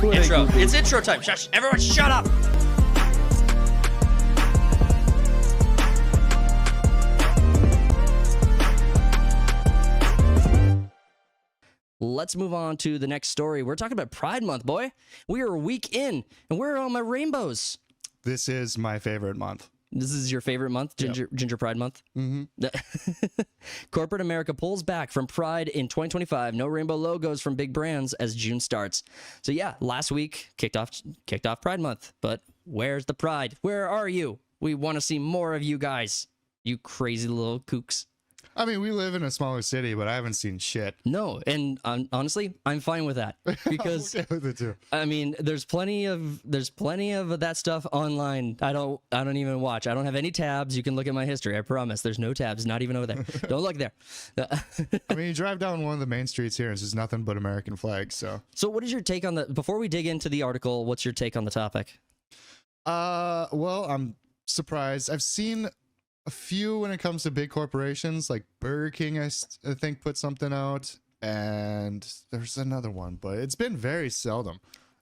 on, intro. It's intro time. Shush. Everyone shut up. Let's move on to the next story. We're talking about Pride Month, boy. We are a week in, and where are all my rainbows? This is my favorite month. This is your favorite month, Ginger Pride Month? Mm-hmm. Corporate America pulls back from Pride in 2025. No rainbow logos from big brands as June starts. So yeah, last week kicked off Pride Month. But where's the pride? Where are you? We want to see more of you guys. You crazy little kooks. I mean, we live in a smaller city, but I haven't seen shit. No, and honestly, I'm fine with that because I'm okay with it too. I mean, there's plenty of that stuff online. I don't even watch. I don't have any tabs. You can look at my history. I promise. There's no tabs. Not even over there. Don't look there. I mean, you drive down one of the main streets here, and it's just nothing but American flags. So what is your take on the? Before we dig into the article, what's your take on the topic? Well, I'm surprised. I've seen a few when it comes to big corporations, like Burger King, I think put something out, and there's another one, but it's been very seldom.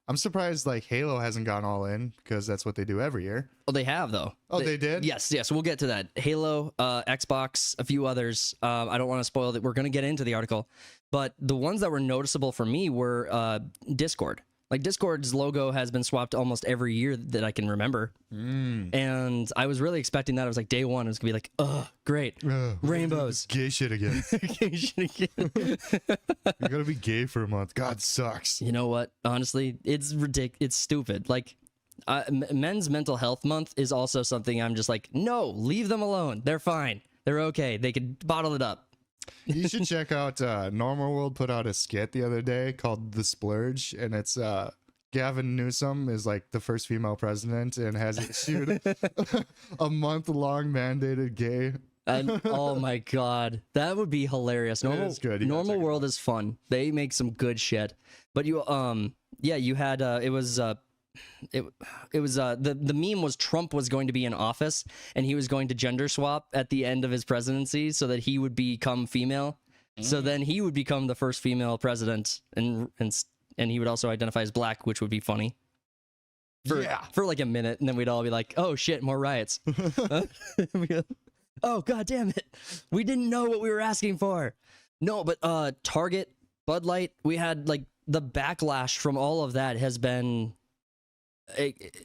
I'm surprised like Halo hasn't gone all in because that's what they do every year. Oh, they have though. Oh, they did? Yes. We'll get to that. Halo, Xbox, a few others. I don't want to spoil that. We're going to get into the article, but the ones that were noticeable for me were Discord. Like Discord's logo has been swapped almost every year that I can remember. And I was really expecting that. I was like, day one, it was gonna be like, oh, great. Rainbows. Gay shit again. Gay shit again. You gotta be gay for a month. God sucks. You know what? Honestly, it's ridiculous. It's stupid. Like, Men's Mental Health Month is also something I'm just like, no, leave them alone. They're fine. They're okay. They could bottle it up. You should check out Normal World put out a skit the other day called The Splurge, and it's Gavin Newsom is like the first female president and has issued a month-long mandated gay. And oh my god, that would be hilarious. Normal World is fun. They make some good shit. But you you had the meme was Trump was going to be in office and he was going to gender swap at the end of his presidency so that he would become female. So then he would become the first female president and he would also identify as black, which would be funny. For like a minute, and then we'd all be like, oh shit, more riots. Oh god damn it. We didn't know what we were asking for. No, but Target, Bud Light, we had like the backlash from all of that has been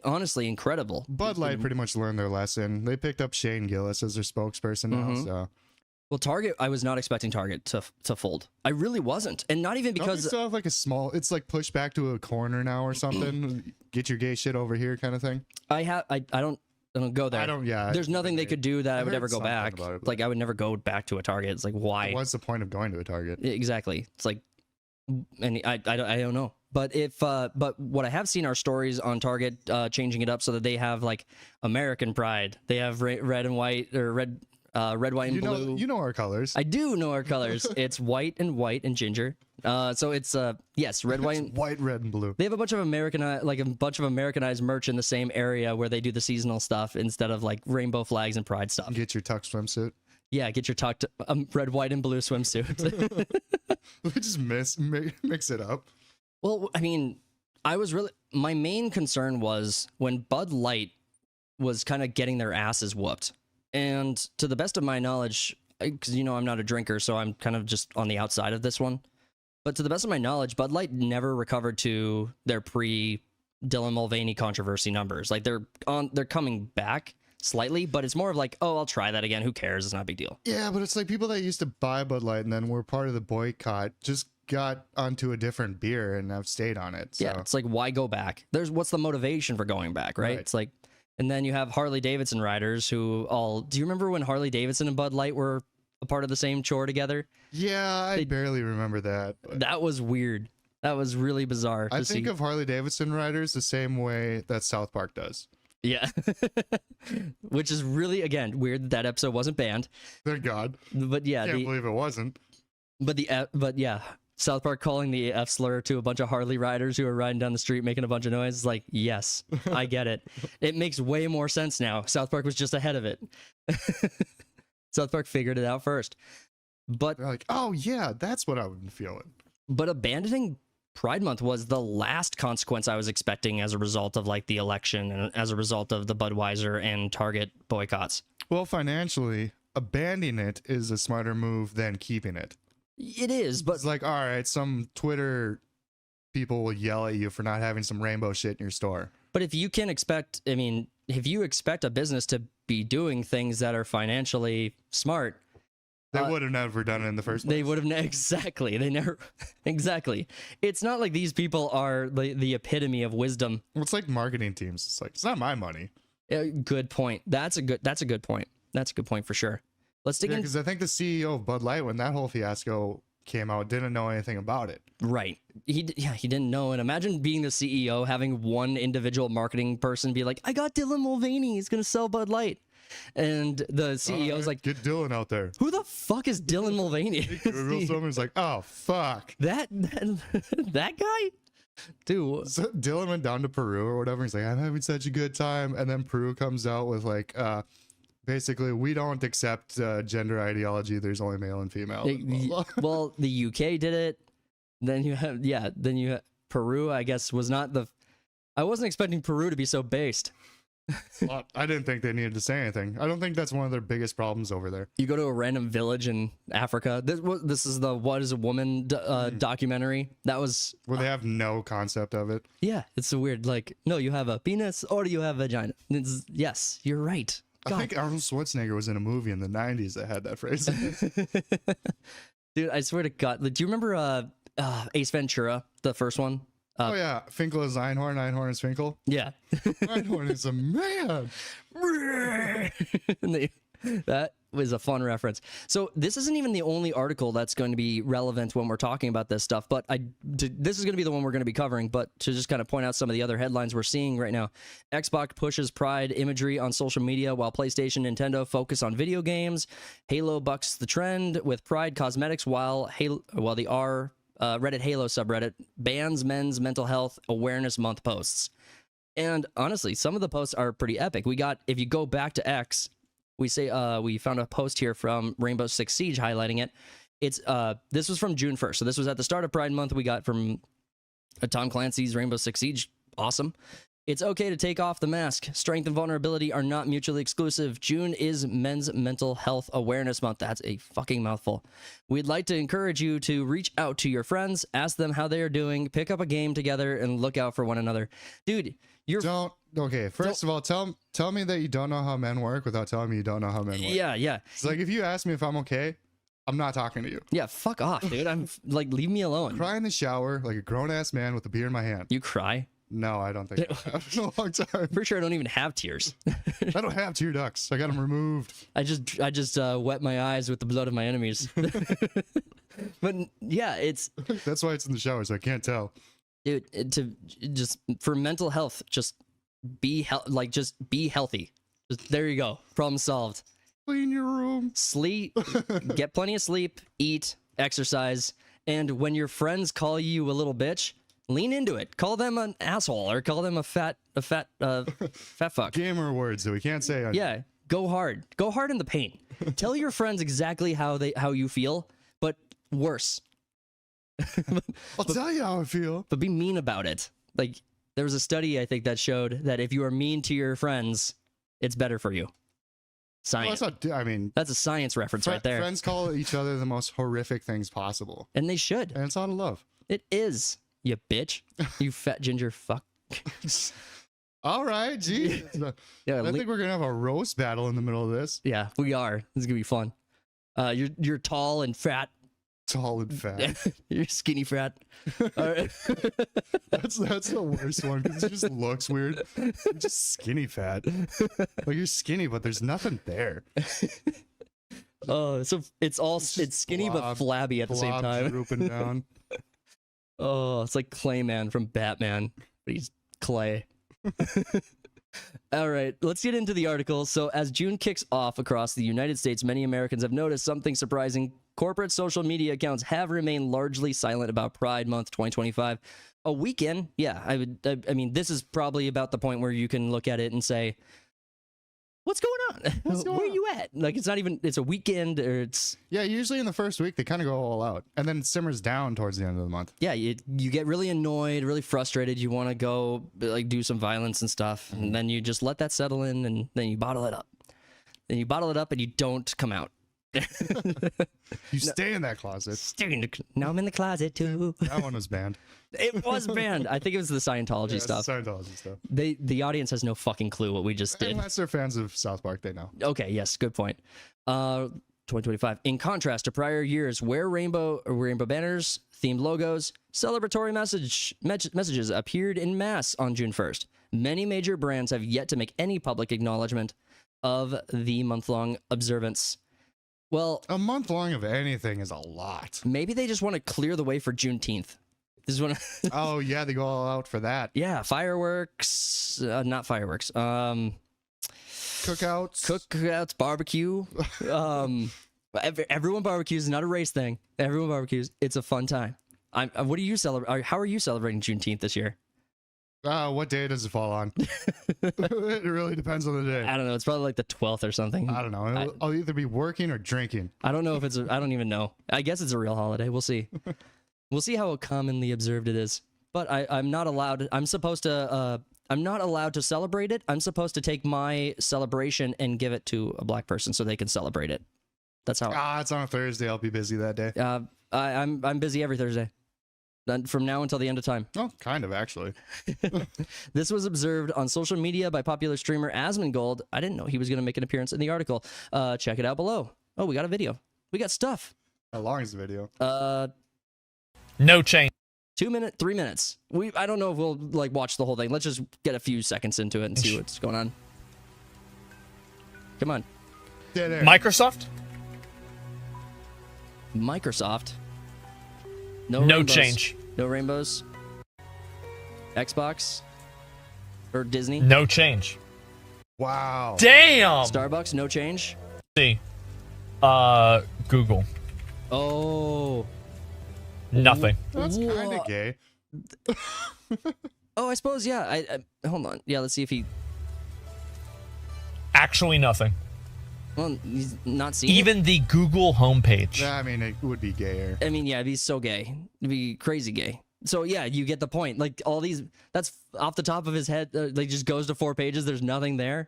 honestly incredible. Bud Light pretty much learned their lesson. They picked up Shane Gillis as their spokesperson now. So, well, Target, I was not expecting Target to fold. I really wasn't, and not even because they still have like a small. It's like pushed back to a corner now or something. Get your gay shit over here, kind of thing. I don't go there. I don't. Yeah. There's nothing they could do that I would ever go back. It, like I would never go back to a Target. It's like why? What's the point of going to a Target? Exactly. It's like, and I don't know. But but what I have seen are stories on Target changing it up so that they have like American Pride. They have red and white or red, white, and blue. You know our colors. I do know our colors. It's white and ginger. So it's yes, red, white, white, red, and blue. They have a bunch of Americanized merch in the same area where they do the seasonal stuff instead of like rainbow flags and Pride stuff. Get your tucked swimsuit. Yeah, get your tucked red, white, and blue swimsuit. We just mix it up. Well, I mean, my main concern was when Bud Light was kind of getting their asses whooped. And to the best of my knowledge, because I'm not a drinker, so I'm kind of just on the outside of this one. But to the best of my knowledge, Bud Light never recovered to their pre-Dylan Mulvaney controversy numbers. Like they're coming back slightly, but it's more of like, oh, I'll try that again. Who cares? It's not a big deal. Yeah, but it's like people that used to buy Bud Light and then were part of the boycott just got onto a different beer and have stayed on it. So. Yeah, it's like, why go back? What's the motivation for going back, right? It's like, and then you have Harley Davidson riders who do you remember when Harley Davidson and Bud Light were a part of the same chore together? Yeah, I barely remember that. That was weird. That was really bizarre. I think of Harley Davidson riders the same way that South Park does. Yeah. Which is really, again, weird that episode wasn't banned. Thank God. But yeah. Can't believe it wasn't. But yeah. South Park calling the F slur to a bunch of Harley riders who are riding down the street making a bunch of noise. It's like, yes, I get it. It makes way more sense now. South Park was just ahead of it. South Park figured it out first. But they're like, oh yeah, that's what I've been feeling. But abandoning Pride Month was the last consequence I was expecting as a result of like the election and as a result of the Budweiser and Target boycotts. Well, financially, abandoning it is a smarter move than keeping it. It is, but It's like, all right, some Twitter people will yell at you for not having some rainbow shit in your store. But if you can expect, I mean, if you expect a business to be doing things that are financially smart, They would have never done it in the first place. they would have exactly. They never exactly. It's not like these people are the epitome of wisdom. Well, it's like marketing teams. It's like, it's not my money. Good point. That's a good point. That's a good point for sure. Let's dig in. Because I think the CEO of Bud Light, when that whole fiasco came out, didn't know anything about it. Right. He didn't know. And imagine being the CEO, having one individual marketing person be like, I got Dylan Mulvaney. He's going to sell Bud Light. And the CEO's like, get Dylan out there. who the fuck is Dylan Mulvaney? Someone's like, oh, fuck. that guy? Dude. So Dylan went down to Peru or whatever. He's like, I'm having such a good time. And then Peru comes out with like, basically, we don't accept gender ideology. There's only male and female. Well, the UK did it. Then you have Peru, I guess, was not the. I wasn't expecting Peru to be so based. Well, I didn't think they needed to say anything. I don't think that's one of their biggest problems over there. You go to a random village in Africa. This is the What is a Woman documentary. That was. Where they have no concept of it. Yeah, it's so weird. Like, no, you have a penis or you have a vagina. Yes, you're right. God. I think Arnold Schwarzenegger was in a movie in the 90s that had that phrase. Dude, I swear to God. Do you remember Ace Ventura, the first one? Oh, yeah. Finkel is Einhorn. Einhorn is Finkel. Yeah. Einhorn is a man. That was a fun reference. So this isn't even the only article that's going to be relevant when we're talking about this stuff, but this is going to be the one we're going to be covering. But to just kind of point out some of the other headlines we're seeing right now, Xbox pushes Pride imagery on social media while PlayStation and Nintendo focus on video games. Halo bucks the trend with Pride cosmetics while the Reddit Halo subreddit bans men's mental health awareness month posts. And honestly, some of the posts are pretty epic. If you go back to X, we found a post here from Rainbow Six Siege highlighting it. This was from June 1st. So this was at the start of Pride Month. We got from Tom Clancy's Rainbow Six Siege. Awesome. It's okay to take off the mask. Strength and vulnerability are not mutually exclusive. June is Men's Mental Health Awareness Month. That's a fucking mouthful. We'd like to encourage you to reach out to your friends, ask them how they are doing, pick up a game together, and look out for one another. Dude, first of all, tell me that you don't know how men work without telling me you don't know how men work. Yeah. It's like, if you ask me if I'm okay, I'm not talking to you. Yeah, fuck off, dude. I'm like, leave me alone. Cry in the shower like a grown-ass man with a beer in my hand. You cry? No, I don't think I have in a long time. Pretty sure I don't even have tears. I don't have tear ducts. I got them removed. I just wet my eyes with the blood of my enemies. But yeah, That's why it's in the shower, so I can't tell. Dude, for mental health, just be healthy. There you go. Problem solved. Clean your room. Sleep, get plenty of sleep, eat, exercise, and when your friends call you a little bitch, lean into it. Call them an asshole or call them a fat fuck. Gamer words that we can't say. Yeah, go hard. Go hard in the paint. Tell your friends exactly how you feel, but worse. I'll tell you how I feel. But be mean about it. Like, there was a study, I think, that showed that if you are mean to your friends, it's better for you. Science. Well, that's a science reference right there. Friends call each other the most horrific things possible. And they should. And it's out of love. It is, you bitch. You fat ginger fuck. All right, geez. Yeah, I think we're going to have a roast battle in the middle of this. Yeah, we are. This is going to be fun. You're tall and fat. Tall and fat. You're skinny fat. All right. That's the worst one because it just looks weird. You're just skinny fat. Like, you're skinny, but there's nothing there. Oh, so it's skinny but flabby at the same time. Drooping down. Oh, it's like Clayman from Batman, but he's clay. All right, let's get into the article. So as June kicks off across the United States, many Americans have noticed something surprising. Corporate social media accounts have remained largely silent about Pride Month 2025. A weekend, yeah, I mean, this is probably about the point where you can look at it and say, what's going on? Where you at? Like, it's not even, it's a weekend or it's. Yeah, usually in the first week, they kind of go all out. And then it simmers down towards the end of the month. Yeah, you get really annoyed, really frustrated. You want to go, like, do some violence and stuff. And then you just let that settle in and then you bottle it up. Then you bottle it up and you don't come out. You stay in that closet. Now I'm in the closet too. That one was banned. It was banned. I think it was the Scientology stuff. Scientology stuff. The audience has no fucking clue what we just did. Unless they're fans of South Park, they know. Okay, yes, good point. 2025. In contrast to prior years, where rainbow banners, themed logos, celebratory messages appeared in mass on June 1st. Many major brands have yet to make any public acknowledgement of the month-long observance. Well, a month long of anything is a lot. Maybe they just want to clear the way for Juneteenth. This is when. Oh yeah, they go all out for that. Yeah, fireworks. Not fireworks. Cookouts, barbecue. Everyone barbecues. Not a race thing. Everyone barbecues. It's a fun time. What do you celebrate? How are you celebrating Juneteenth this year? What day does it fall on? It really depends on the day. I don't know. It's probably like the 12th or something. I don't know. I'll either be working or drinking. I don't know if it's. I don't even know. I guess it's a real holiday. We'll see. We'll see how commonly observed it is. But I'm not allowed. I'm supposed to. I'm not allowed to celebrate it. I'm supposed to take my celebration and give it to a black person so they can celebrate it. That's how. It's on a Thursday. I'll be busy that day. I'm busy every Thursday. From now until the end of time. Oh, kind of, actually. This was observed on social media by popular streamer Asmongold. I didn't know he was going to make an appearance in the article. Check it out below. Oh, we got a video. We got stuff. How long is the video? No change. 2 minutes, 3 minutes. I don't know if we'll like watch the whole thing. Let's just get a few seconds into it and see what's going on. Come on. Microsoft? Microsoft. No rainbows. change. No rainbows. Xbox or Disney. No change. Wow. Damn. Starbucks. No change. See. Google. Oh. Nothing. That's kind of gay. Oh, I suppose. Yeah. I hold on. Yeah. Let's see if he. Actually, nothing. Well, he's not seen Even the Google homepage. Yeah, I mean, it would be gayer. I mean, yeah, it'd be so gay. It'd be crazy gay. So, yeah, you get the point. Like, all these, that's off the top of his head. Like, just goes to 4 pages. There's nothing there.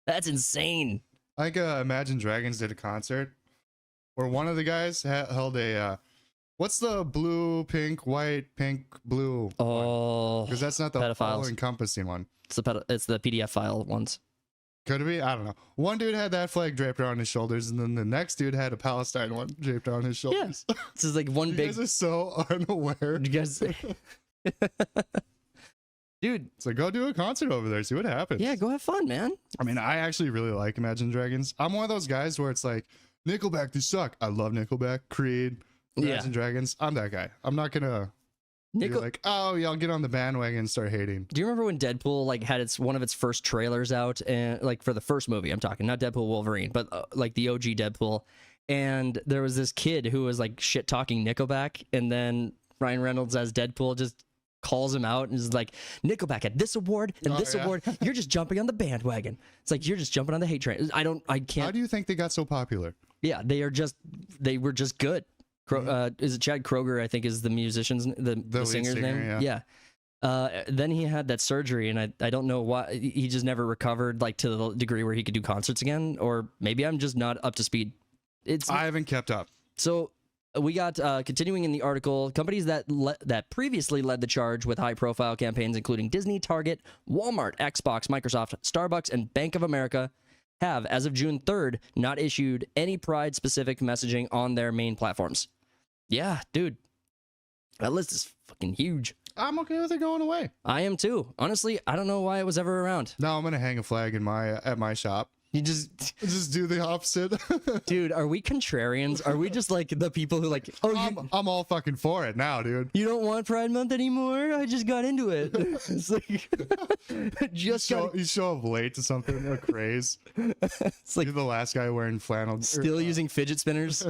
That's insane. I think Imagine Dragons did a concert where one of the guys held a, what's the blue, pink, white, pink, blue? Oh. Because that's not the all-encompassing one. It's the PDF file ones. Could it be? I don't know. One dude had that flag draped around his shoulders, and then the next dude had a Palestine one draped around his shoulders. Yeah. This is like one you big. guys are so unaware. You guys. Dude. So go do a concert over there. See what happens. Yeah, go have fun, man. I mean, I actually really like Imagine Dragons. I'm one of those guys where it's like, Nickelback, they suck. I love Nickelback, Creed, Imagine Dragons. I'm that guy. I'm not gonna. You're like, oh, y'all get on the bandwagon and start hating. Do you remember when Deadpool like had one of its first trailers out, and like for the first movie, I'm talking, not Deadpool Wolverine, but like the OG Deadpool, and there was this kid who was like shit talking Nickelback, and then Ryan Reynolds as Deadpool just calls him out and is like, Nickelback had this award and this award, you're just jumping on the bandwagon. It's like you're just jumping on the hate train. I can't. How do you think they got so popular? Yeah, they were just good. Is it Chad Kroeger? I think is the musician's the singer's name. Yeah. Then he had that surgery, and I don't know why he just never recovered like to the degree where he could do concerts again, or maybe I'm just not up to speed. I haven't kept up. So we got continuing in the article, companies that previously led the charge with high-profile campaigns, including Disney, Target, Walmart, Xbox, Microsoft, Starbucks, and Bank of America, have, as of June 3rd, not issued any Pride-specific messaging on their main platforms. Yeah, dude. That list is fucking huge. I'm okay with it going away. I am too. Honestly, I don't know why it was ever around. No, I'm gonna hang a flag at my shop. You just do the opposite. Dude, are we contrarians? Are we just like the people who like, I'm all fucking for it now, dude. You don't want Pride Month anymore? I just got into it. It's like you show up late to something, a craze. It's like you're the last guy wearing flannel. Still using fidget spinners.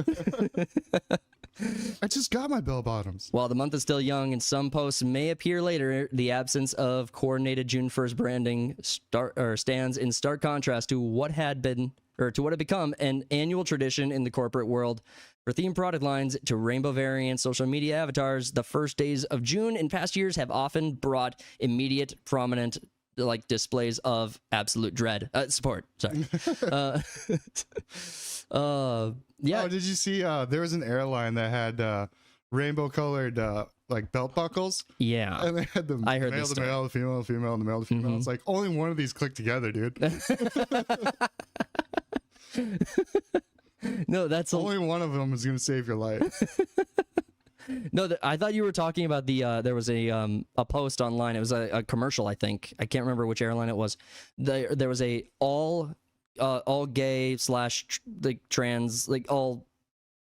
I just got my bell bottoms. While the month is still young and some posts may appear later, the absence of coordinated June 1st branding stands in stark contrast to what had become an annual tradition in the corporate world. For themed product lines to rainbow variant social media avatars, the first days of June in past years have often brought immediate, prominent displays of absolute dread support. Sorry. Yeah. Oh, did you see? There was an airline that had rainbow colored belt buckles. Yeah. And they had the I heard male, this the story. male, the female, the female, the male, the female. Mhm. It's like only one of these click together, dude. No, that's Only one of them is gonna save your life. no. I thought you were talking about the. There was a post online. It was a commercial. I think I can't remember which airline it was. There was a all gay / trans all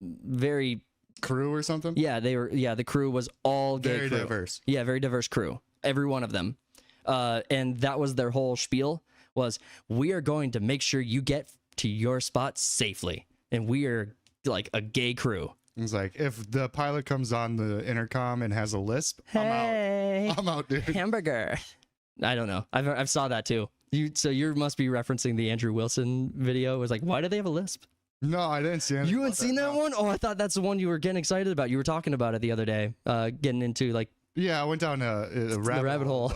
very Crew or something. yeah they were the crew was all gay Very crew. diverse. Yeah, very diverse crew. Every one of them. And that was their whole spiel was, we are going to make sure you get to your spot safely. And we are like a gay crew. It's like if the pilot comes on the intercom and has a lisp, Hey, I'm out, dude. hamburger. I don't know. I've saw that too. You must be referencing the Andrew Wilson video. It was like, why do they have a lisp? No, I didn't see anything. You haven't about seen that no. one? Oh, I thought that's the one you were getting excited about. You were talking about it the other day, getting into like Yeah, I went down a rabbit hole.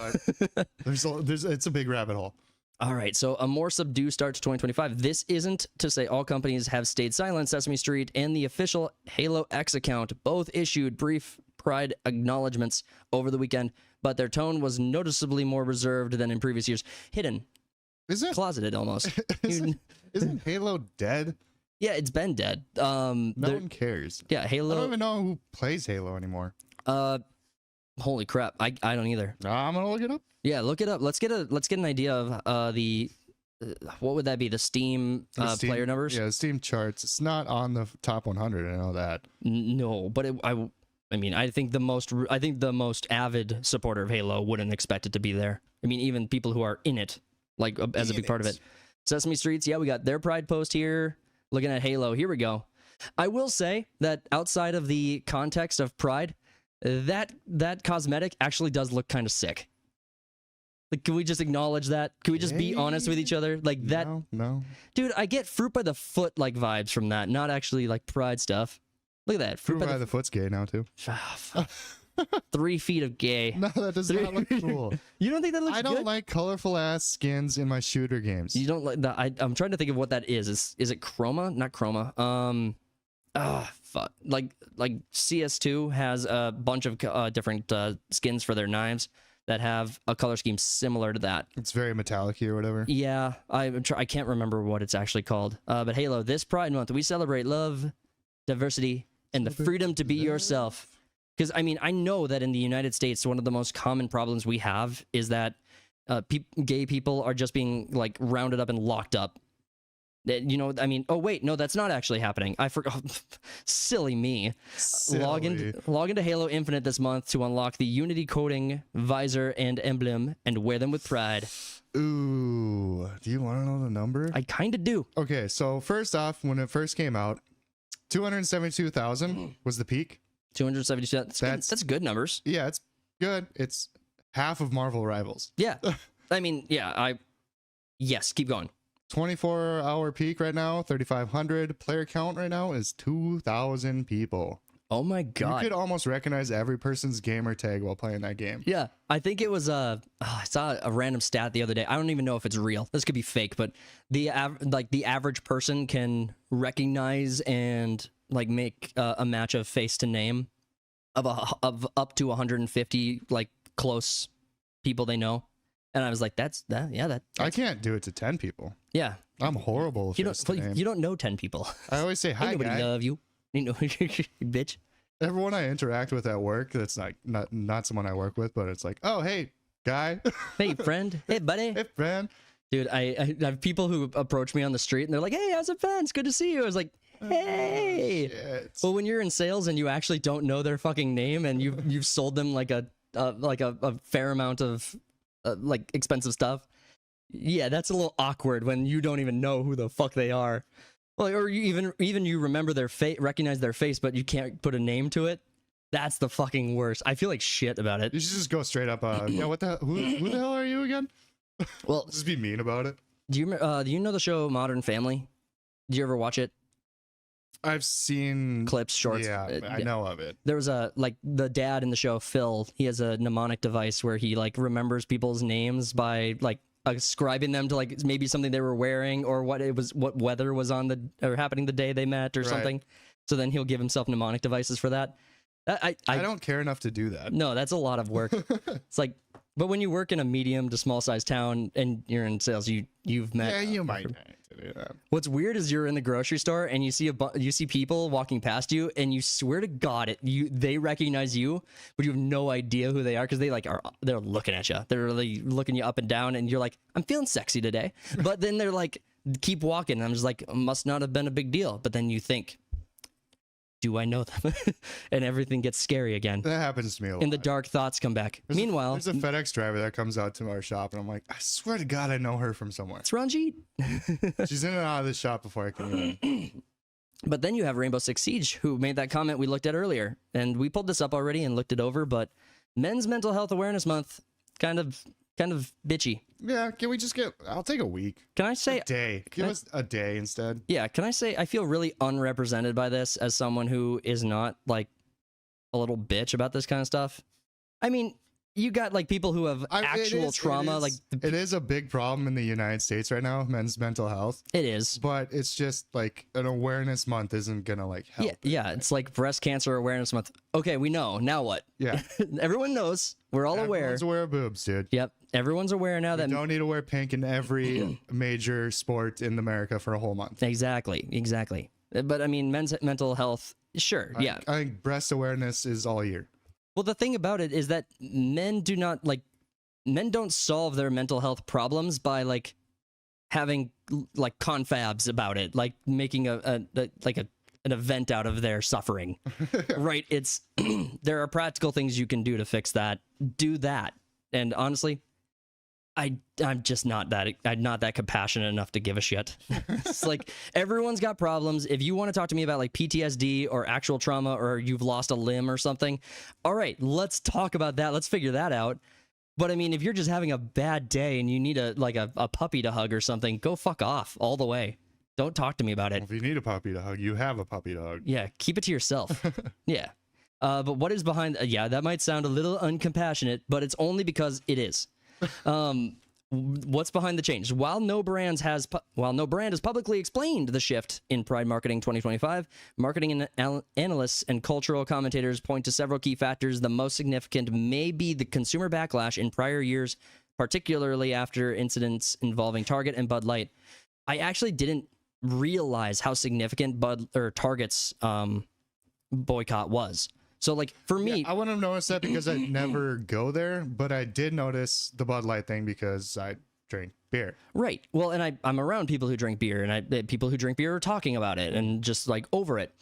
but it's a big rabbit hole. All right, so a more subdued start to 2025. This isn't to say all companies have stayed silent. Sesame Street and the official Halo X account both issued brief Pride acknowledgements over the weekend, but their tone was noticeably more reserved than in previous years. Hidden, Is it? closeted almost. Isn't Halo dead? Yeah, it's been dead. No one cares. Yeah, I don't Halo. even know who plays Halo anymore. Holy crap, I don't either. I'm gonna look it up. Yeah, look it up. Let's get an idea of the what would that be? The Steam, The Steam- player numbers? Yeah, the Steam charts. It's not on the top 100. I know that. No, but I mean, I think the most avid supporter of Halo wouldn't expect it to be there. I mean, even people who are in it, like as a big part of it. Sesame Streets, yeah, we got their Pride post here. Looking at Halo, here we go. I will say that outside of the context of Pride, that cosmetic actually does look kind of sick. Like, can we just acknowledge that? Can we just be honest with each other? Like that, No. dude. I get Fruit by the Foot like vibes from that, not actually like Pride stuff. Look at that, Fruit by the Foot's gay now too. Ah, fuck. 3 feet of gay. No, that does not look cool. You don't think that looks I don't good? like colorful ass skins in my shooter games. You don't like that? I'm trying to think of what that is. Is it chroma? Not chroma. Fuck. Like CS2 has a bunch of different skins for their knives that have a color scheme similar to that. It's very metallic-y or whatever. Yeah, I can't remember what it's actually called. But Halo, this Pride Month, we celebrate love, diversity, and the freedom to be yourself. Because, I mean, I know that in the United States, one of the most common problems we have is that gay people are just being, like, rounded up and locked up. You know, I mean, oh, wait, no, that's not actually happening. I forgot. Silly me. Log into Halo Infinite this month to unlock the Unity coding, visor, and emblem, and wear them with pride. Ooh, do you want to know the number? I kind of do. Okay, so first off, when it first came out, 272,000 was the peak. 272. That's good numbers. Yeah, it's good. It's half of Marvel Rivals. Yeah. I mean, yeah, yes, keep going. 24-hour peak right now, 3,500. Player count right now is 2,000 people. Oh my god. You could almost recognize every person's gamer tag while playing that game. Yeah, I think it was I saw a random stat the other day. I don't even know if it's real. This could be fake, but the average person can recognize and like make a match of face to name of up to 150 like close people they know. And I was like, that's I can't do it to 10 people. yeah. I'm horrible with face to name. You don't know 10 people. I always say hi, Ain't nobody guy. love you. You know, bitch. Everyone I interact with at work, that's like not someone I work with, but it's like, oh, hey, guy. Hey, friend. Hey, buddy. Hey, friend. Dude, I have people who approach me on the street and they're like, hey, how's it been? It's good to see you. I was like, hey. Shit. Well, when you're in sales and you actually don't know their fucking name and you've sold them like a fair amount of like expensive stuff, yeah, that's a little awkward when you don't even know who the fuck they are. Well, or you even you remember their face, recognize their face, but you can't put a name to it. That's the fucking worst. I feel like shit about it. You should just go straight up. Yeah, what the who the hell are you again? Well, Just be mean about it. do you know the show Modern Family? Did you ever watch it? I've seen Clips, shorts. Yeah, I know of it. There was a like the dad in the show, Phil. He has a mnemonic device where he like remembers people's names by like ascribing them to like maybe something they were wearing or what weather was on or happening the day they met or something. So then he'll give himself mnemonic devices for that. I don't care enough to do that. No, that's a lot of work. It's like, but when you work in a medium to small size town and you're in sales, you've met. Yeah, you might need to do that. What's weird is you're in the grocery store and you see people walking past you and you swear to God they recognize you, but you have no idea who they are because they're looking at you. They're really looking you up and down and you're like, I'm feeling sexy today. But then they're like, keep walking. And I'm just like, must not have been a big deal. But then you think, do I know them? And everything gets scary again. That happens to me a lot. And the dark thoughts come back. Meanwhile, there's a FedEx driver that comes out to our shop, and I'm like, I swear to God, I know her from somewhere. it's Ranjit. She's in and out of the shop before I can even. But then you have Rainbow Six Siege, who made that comment we looked at earlier. And we pulled this up already and looked it over, but Men's Mental Health Awareness Month, kind of bitchy. Yeah, can we just I'll take a week. Can I say A day. Give us a day instead. Yeah, can I say I feel really unrepresented by this as someone who is not like a little bitch about this kind of stuff? I mean, you got like people who have actual trauma. It is a big problem in the United States right now, men's mental health. It is. But it's just like an awareness month isn't gonna like help. Yeah, it's like Breast Cancer Awareness Month. Okay, we know. Now what? Yeah. Everyone knows. We're all aware. Everyone's aware of boobs, dude. Yep. Everyone's aware now that you don't need to wear pink in every major sport in America for a whole month. Exactly. But I mean, men's mental health, sure, yeah. I think breast awareness is all year. Well, the thing about it is that men don't solve their mental health problems by like having like confabs about it, like making an event out of their suffering. Right? It's there are practical things you can do to fix that. Do that. And honestly, I'm just not that compassionate enough to give a shit. It's like everyone's got problems. If you want to talk to me about like PTSD or actual trauma or you've lost a limb or something, all right, let's talk about that. Let's figure that out. But I mean, if you're just having a bad day and you need a puppy to hug or something, go fuck off all the way. Don't talk to me about it. If you need a puppy to hug, you have a puppy to hug. Yeah, keep it to yourself. Yeah. But what is behind? Yeah, that might sound a little uncompassionate, but it's only because it is. What's behind the change? While no brand has publicly explained the shift in Pride Marketing 2025, marketing analysts and cultural commentators point to several key factors. The most significant may be the consumer backlash in prior years, particularly after incidents involving Target and Bud Light. I actually didn't realize how significant Target's boycott was. So, like, for me... Yeah, I wouldn't have noticed that because I never go there, but I did notice the Bud Light thing because I drink beer. Right. Well, and I'm around people who drink beer, and people who drink beer are talking about it and just, like, over it.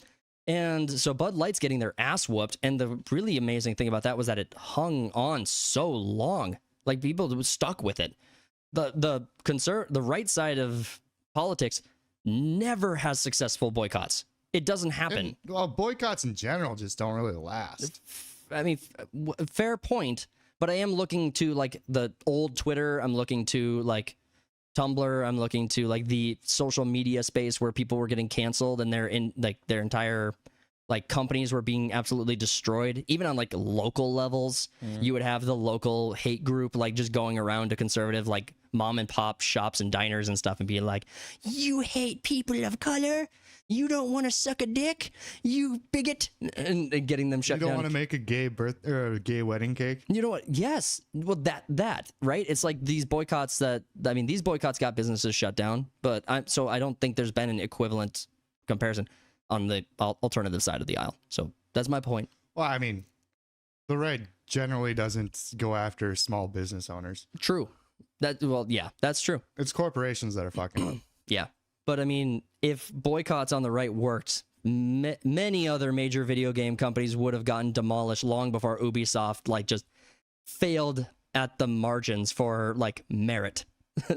And so Bud Light's getting their ass whooped, and the really amazing thing about that was that it hung on so long. Like, people were stuck with it. The right side of politics never has successful boycotts. It doesn't happen. Well, boycotts in general just don't really last. I mean, fair point, but I am looking to like the old Twitter. I'm looking to like Tumblr. I'm looking to like the social media space where people were getting canceled and their entire like companies were being absolutely destroyed. Even on like local levels, you would have the local hate group like just going around to conservative like mom and pop shops and diners and stuff and being like, "You hate people of color. You don't want to suck a dick, you bigot," and getting them shut down. You don't want to make a gay wedding cake. You know what? Yes. Well, that right. It's like these boycotts these boycotts got businesses shut down, but I don't think there's been an equivalent comparison on the alternative side of the aisle. So that's my point. Well, I mean, the right generally doesn't go after small business owners. True. Yeah, that's true. It's corporations that are fucking up. Yeah. But I mean, if boycotts on the right worked, many other major video game companies would have gotten demolished long before Ubisoft like just failed at the margins for like merit.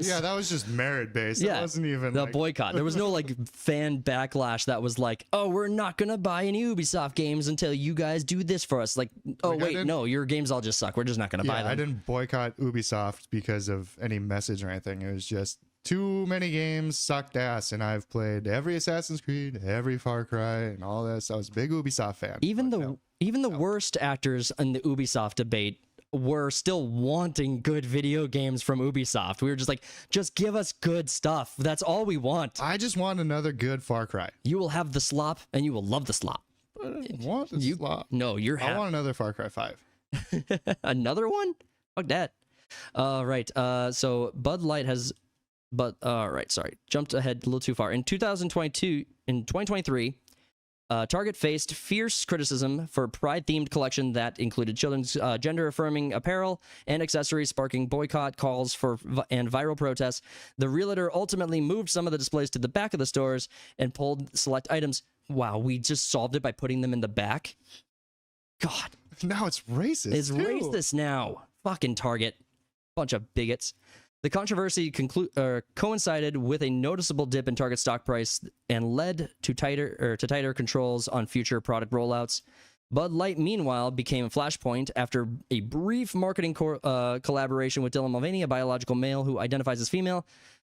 Yeah, that was just merit based. Yeah, That wasn't even the like, boycott. There was no like fan backlash that was like, oh, we're not gonna buy any Ubisoft games until you guys do this for us. Like, oh Like, I wait, didn't- no, your games all just suck. We're just not gonna buy Yeah, them. I didn't boycott Ubisoft because of any message or anything. It was just too many games sucked ass, and I've played every Assassin's Creed, every Far Cry, and all this. I was a big Ubisoft fan. Even but the no. even the worst actors in the Ubisoft debate were still wanting good video games from Ubisoft. We were just like, just give us good stuff. That's all we want. I just want another good Far Cry. You will have the slop, and you will love the slop. I don't want the You slop. No, you're I want another Far Cry 5. another one. Fuck that. Right. So Bud Light has, but right. Sorry, jumped ahead a little too far. In 2023. Target faced fierce criticism for Pride-themed collection that included children's gender-affirming apparel and accessories, sparking boycott calls for and viral protests. The realtor ultimately moved some of the displays to the back of the stores and pulled select items. Wow, we just solved it by putting them in the back. God, Now it's racist. it's too. racist now. Fucking Target, bunch of bigots. The controversy coincided with a noticeable dip in Target stock price and led to tighter controls on future product rollouts. Bud Light, meanwhile, became a flashpoint after a brief marketing collaboration with Dylan Mulvaney, a biological male who identifies as female.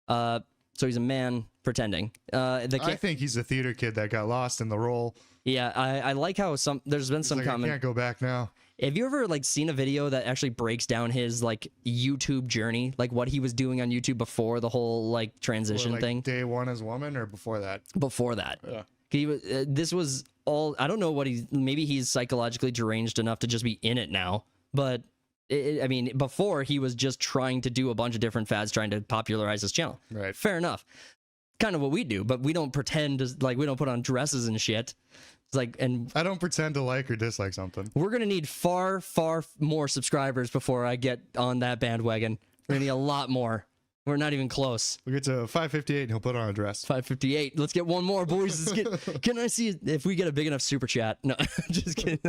So he's a man pretending. I think he's a theater kid that got lost in the role. Yeah, I like how there's been He's some like, I comment. can't go back now. Have you ever like seen a video that actually breaks down his like YouTube journey, like what he was doing on YouTube before the whole like transition Or, like, thing? Day one as woman or before that? Before that, Yeah. he was. This was all. I don't know what maybe he's psychologically deranged enough to just be in it now. But I mean, before he was just trying to do a bunch of different fads, trying to popularize his channel. Right. Fair enough. Kind of what we do, but we don't pretend to like we don't put on dresses and shit. It's like, and I don't pretend to like or dislike something. we're gonna need far more subscribers before I get on that bandwagon. We're gonna need a lot more. We're not even close. We'll get to 558 and he'll put on a dress. 558. Let's get one more, boys. Can I see if we get a big enough super chat? No, just kidding.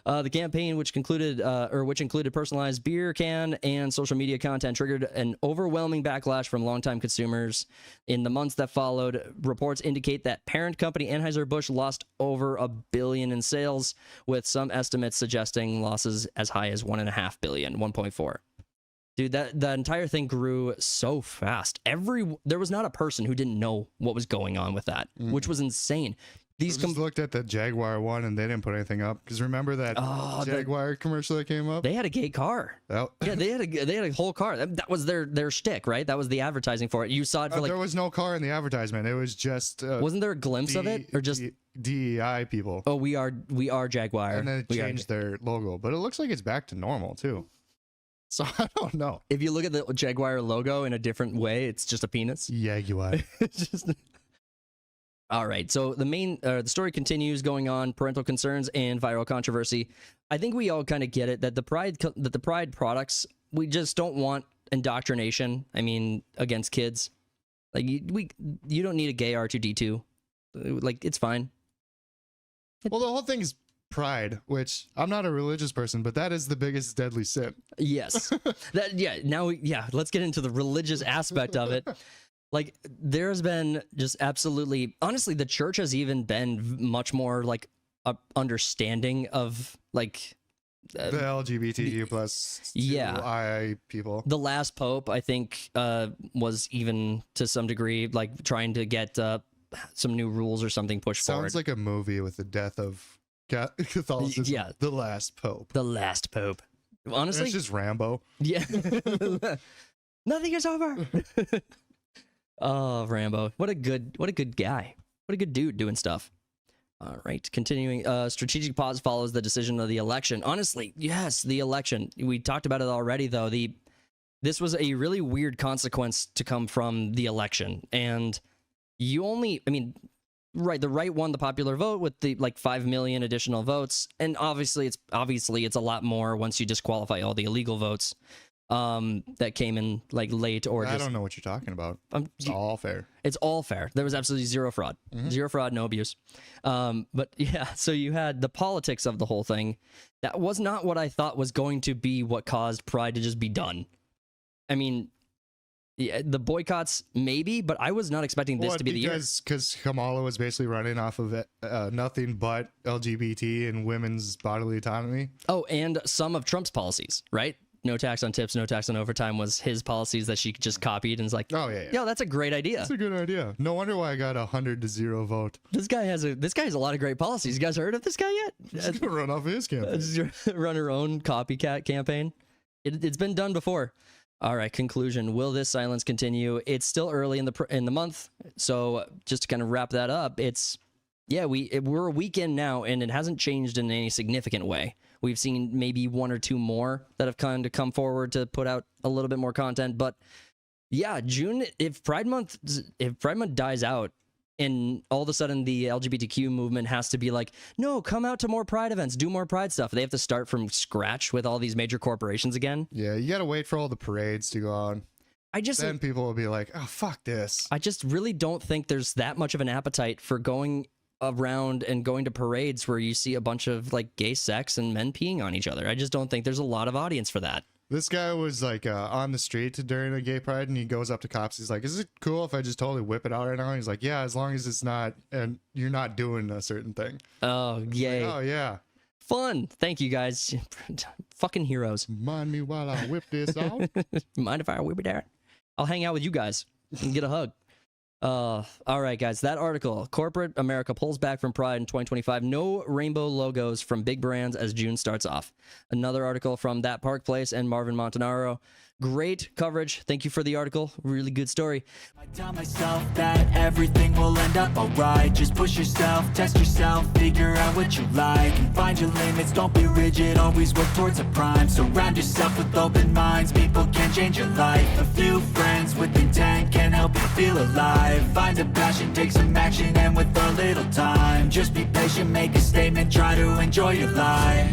The campaign, which included personalized beer can and social media content, triggered an overwhelming backlash from longtime consumers. In the months that followed, reports indicate that parent company Anheuser-Busch lost over $1 billion in sales, with some estimates suggesting losses as high as $1.5 billion, 1.4. Dude, that entire thing grew so fast. There was not a person who didn't know what was going on with that, which was insane. These I just looked at the Jaguar one and they didn't put anything up because remember that Jaguar commercial that came up? they had a gay car. Well, Yeah, they had a whole car. That was their shtick, right? That was the advertising for it. You saw it for like. there was no car in the advertisement. It was just Wasn't there a glimpse of it, or just? DEI people. Oh, we are Jaguar. And then it We are- changed their logo, but it looks like it's back to normal too. So I don't know. If you look at the Jaguar logo in a different way, it's just a penis. Jaguar. It's just. All right, so the story continues going on. Parental concerns and viral controversy. I think we all kind of get it that the Pride products, we just don't want indoctrination. I mean, against kids. Like you don't need a gay R2D2. Like it's fine. Well, the whole thing is pride, which I'm not a religious person, but that is the biggest deadly sin. Yes. Let's get into the religious aspect of it. Like there's been just absolutely, honestly, the church has even been much more like understanding of like The LGBTQ plus I people. the last pope, I think, was even to some degree like trying to get some new rules or something pushed forward. Sounds like a movie with the death of Catholicism. Yeah. The last pope. The last pope. Honestly, It's just Rambo. yeah. Nothing is over. Oh, Rambo. What a good guy. What a good dude doing stuff. All right, continuing. Strategic pause follows the decision of the election. Honestly, yes, the election. We talked about it already, though. This was a really weird consequence to come from the election. And the right won the popular vote with the like 5 million additional votes. And obviously it's a lot more once you disqualify all the illegal votes that came in like late or I don't know what you're talking about. It's all fair. It's all fair. There was absolutely zero fraud. Zero fraud, no abuse. But yeah, so you had the politics of the whole thing. That was not what I thought was going to be what caused Pride to just be done. I mean, Yeah, the boycotts maybe, but I was not expecting this to be the year. Because Kamala was basically running off of nothing but LGBT and women's bodily autonomy. Oh, and some of Trump's policies, right? No tax on tips, no tax on overtime was his policies that she just copied and was like, oh yeah, yo, that's a great idea. That's a good idea. No wonder why I got 100-0 vote. This guy has a lot of great policies. You guys heard of this guy yet? She's gonna run off of his campaign. Run her own copycat campaign. It's been done before. All right, conclusion. Will this silence continue? It's still early in the month, so just to kind of wrap that up, we're a week in now, and it hasn't changed in any significant way. We've seen maybe one or two more that have kind of come forward to put out a little bit more content, but yeah, June. If Pride Month dies out, and all of a sudden the LGBTQ movement has to be like, no, come out to more Pride events, do more Pride stuff. They have to start from scratch with all these major corporations again. Yeah, you got to wait for all the parades to go on. Then people will be like, oh, fuck this. I just really don't think there's that much of an appetite for going around and going to parades where you see a bunch of like gay sex and men peeing on each other. I just don't think there's a lot of audience for that. This guy was like on the street during a gay pride, and he goes up to cops. He's like, is it cool if I just totally whip it out right now? And he's like, yeah, as long as it's not, and you're not doing a certain thing. Oh, yay. Like, oh, yeah. Fun. Thank you, guys. Fucking heroes. Mind me while I whip this out? Mind if I whip it out? I'll hang out with you guys and get a hug. All right, guys, that article, Corporate America pulls back from Pride in 2025. No rainbow logos from big brands as June starts off. Another article from That Park Place and Marvin Montanaro. Great coverage. Thank you for the article. Really good story. I tell myself that everything will end up alright. Just push yourself, test yourself, figure out what you like, and find your limits. Don't be rigid, always work towards a prime. Surround yourself with open minds, people can change your life. A few friends with intent can help you feel alive. Find a passion, take some action, and with a little time, just be patient, make a statement, try to enjoy your life.